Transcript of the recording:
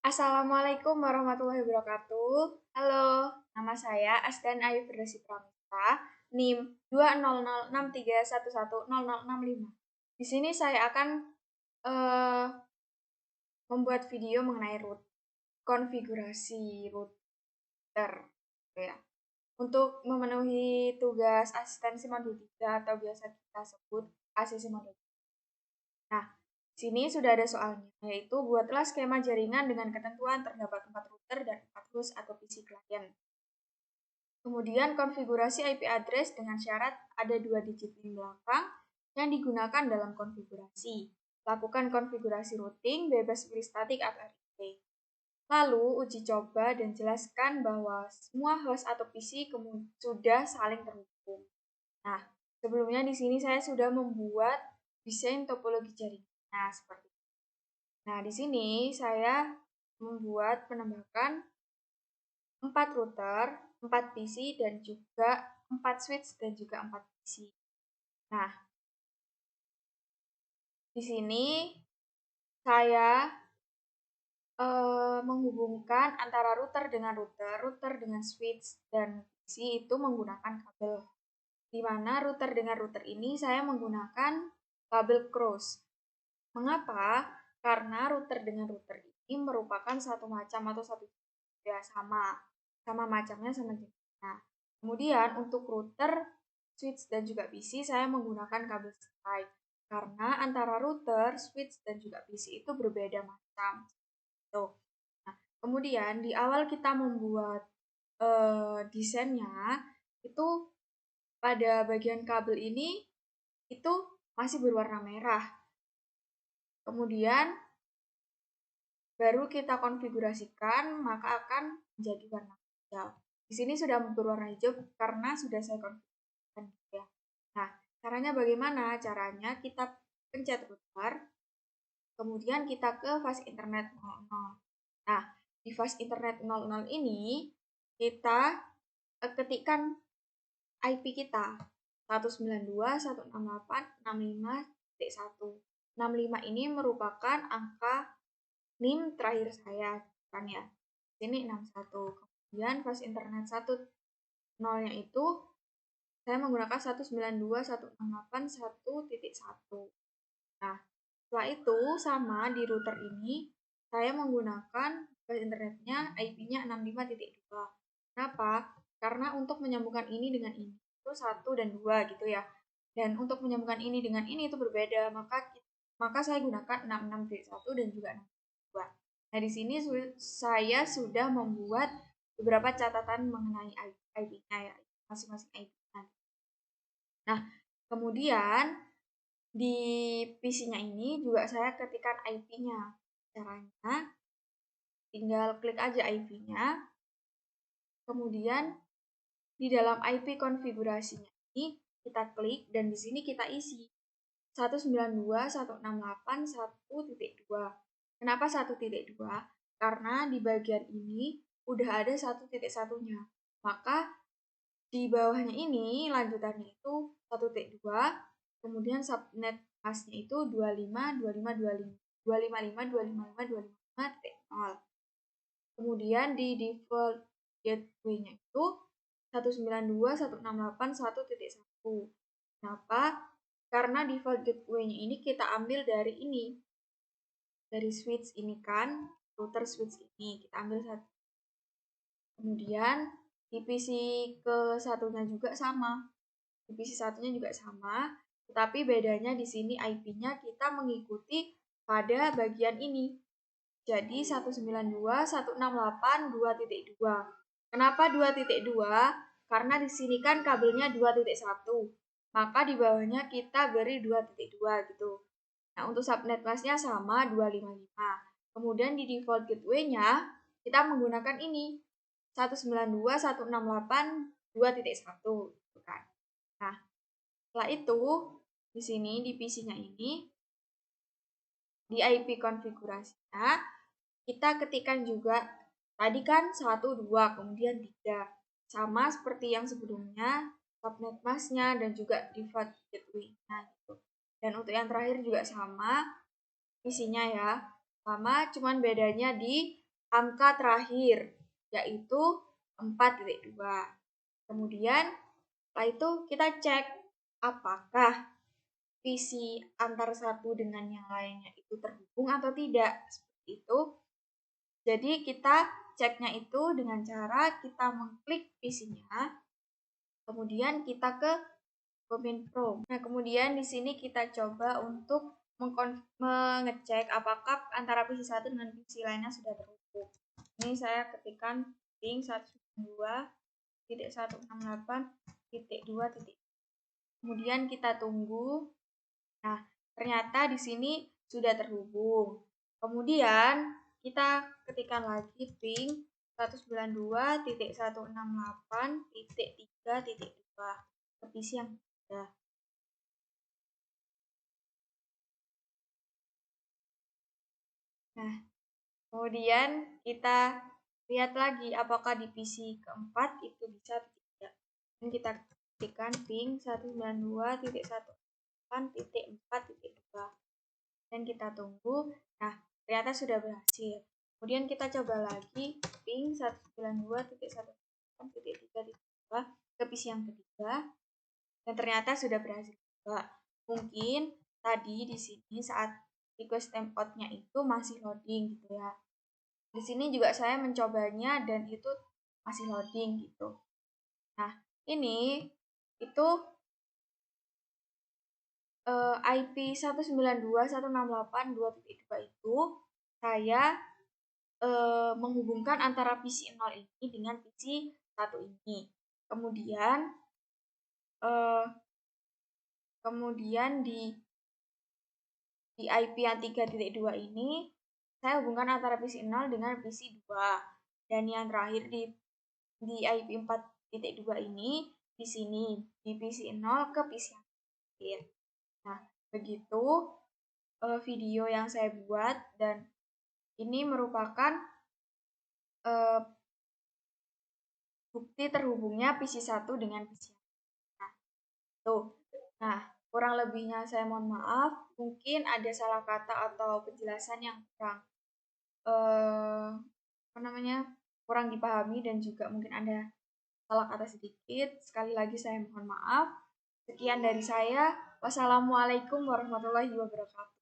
Assalamualaikum warahmatullahi wabarakatuh. Halo, nama saya Asdan Ayu Firdausi Pramita, NIM 20063110065. Di sini saya akan eh, membuat video mengenai konfigurasi router, gitu ya. Untuk memenuhi tugas asistensi modul 3 atau biasa kita sebut ACC modul 3. Nah, sini sudah ada soalnya, yaitu buatlah skema jaringan dengan ketentuan terdapat 4 router dan 4 host atau PC klien. Kemudian konfigurasi IP address dengan syarat ada 2 digit PIN belakang yang digunakan dalam konfigurasi. Lakukan konfigurasi routing bebas statik atau RIP. Lalu uji coba dan jelaskan bahwa semua host atau PC sudah saling terhubung. Nah, sebelumnya di sini saya sudah membuat desain topologi jaringan. Nah, seperti itu. Nah, di sini saya membuat penembakan 4 router, 4 PC, dan juga 4 switch, dan juga 4 PC. Nah, di sini saya menghubungkan antara router dengan router dengan switch, dan PC itu menggunakan kabel. Di mana router dengan router ini saya menggunakan kabel cross. Mengapa? Karena router dengan router ini merupakan satu macam atau satu ya sama macamnya sama jenisnya. Kemudian untuk router, switch dan juga PC saya menggunakan kabel strike karena antara router, switch dan juga PC itu berbeda macam. Tuh. Nah, kemudian di awal kita membuat desainnya itu pada bagian kabel ini itu masih berwarna merah. Kemudian baru kita konfigurasikan, maka akan menjadi warna hijau. Di sini sudah berwarna hijau karena sudah saya konfigurasikan ya. Nah, caranya bagaimana? Caranya kita pencet router, kemudian kita ke fast internet 00. Nah, di fast internet 00 ini kita ketikkan IP kita 192.168.65.1. 65 ini merupakan angka NIM terakhir saya, kan ya. Sini 61. Kemudian fast internet 10-nya itu saya menggunakan 192.168.1.1. Nah, setelah itu sama di router ini saya menggunakan fast internetnya IP-nya 65.2. Kenapa? Karena untuk menyambungkan ini dengan ini itu 1 dan 2 gitu ya. Dan untuk menyambungkan ini dengan ini itu berbeda, maka saya gunakan 66.1 dan juga 62. Nah, di sini saya sudah membuat beberapa catatan mengenai IP-nya ya, masing-masing IP-nya. Nah, kemudian di PC-nya ini juga saya ketikkan IP-nya. Caranya tinggal klik aja IP-nya. Kemudian di dalam IP konfigurasinya ini kita klik dan di sini kita isi 192.168.1.2. Kenapa 1.2? Karena di bagian ini udah ada 1.1-nya. Maka di bawahnya ini lanjutannya itu 1.2, kemudian subnet masknya itu 25.25.25.255.255.255.0. Kemudian di default gateway-nya itu 192.168.1.1. Kenapa? Karena default gateway-nya ini kita ambil dari ini. Dari switch ini kan, router switch ini kita ambil satu. Kemudian di PC ke satunya juga sama. Di PC satunya juga sama, tetapi bedanya di sini IP-nya kita mengikuti pada bagian ini. Jadi 192.168.2.2. Kenapa 2.2? Karena di sini kan kabelnya 2.1. Maka di bawahnya kita beri 2.2 gitu. Nah, untuk subnet masknya sama 255. Kemudian di default gateway-nya kita menggunakan ini 192.168.2.1 gitu kan. Nah, setelah itu di sini di PC-nya ini di IP konfigurasinya kita ketikkan juga tadi kan 1, 2, kemudian 3. Sama seperti yang sebelumnya, subnet masknya dan juga default gateway-nya gitu. Dan untuk yang terakhir juga sama isinya ya. Sama, cuman bedanya di angka terakhir, yaitu 4,2. Kemudian setelah itu kita cek apakah visi antara satu dengan yang lainnya itu terhubung atau tidak. Seperti itu. Jadi kita ceknya itu dengan cara kita mengklik visinya, kemudian kita ke Kominfo. Nah, kemudian di sini kita coba untuk mengecek apakah antara visi satu dengan visi lainnya sudah terhubung. Ini saya ketikkan ping 192.168.2. Kemudian kita tunggu. Nah, ternyata di sini sudah terhubung. Kemudian kita ketikkan lagi ping 192.168.3.2 ke visi yang sudah. Nah, kemudian kita lihat lagi apakah di visi keempat itu bisa atau tidak. Dan kita ketikkan ping 192.168.4.2 dan kita tunggu. Nah, ternyata sudah berhasil. Kemudian kita coba lagi ping 192.168.3.2 ke visi yang ketiga dan ternyata sudah berhasil juga. Mungkin tadi di sini saat request timeout-nya itu masih loading gitu ya. Di sini juga saya mencobanya dan itu masih loading gitu. Nah, ini itu IP 192.168.2.2 itu saya menghubungkan antara visi 0 ini dengan visi 1 ini. Kemudian di IP yang 3.2 ini saya hubungkan antara visi 0 dengan visi 2. Dan yang terakhir di IP 4.2 ini di sini di visi 0 ke visi yang terakhir. Nah, begitu video yang saya buat dan ini merupakan bukti terhubungnya visi 1 dengan visi 1. Nah, kurang lebihnya saya mohon maaf. Mungkin ada salah kata atau penjelasan yang kurang dipahami dan juga mungkin ada salah kata sedikit. Sekali lagi saya mohon maaf. Sekian dari saya. Wassalamualaikum warahmatullahi wabarakatuh.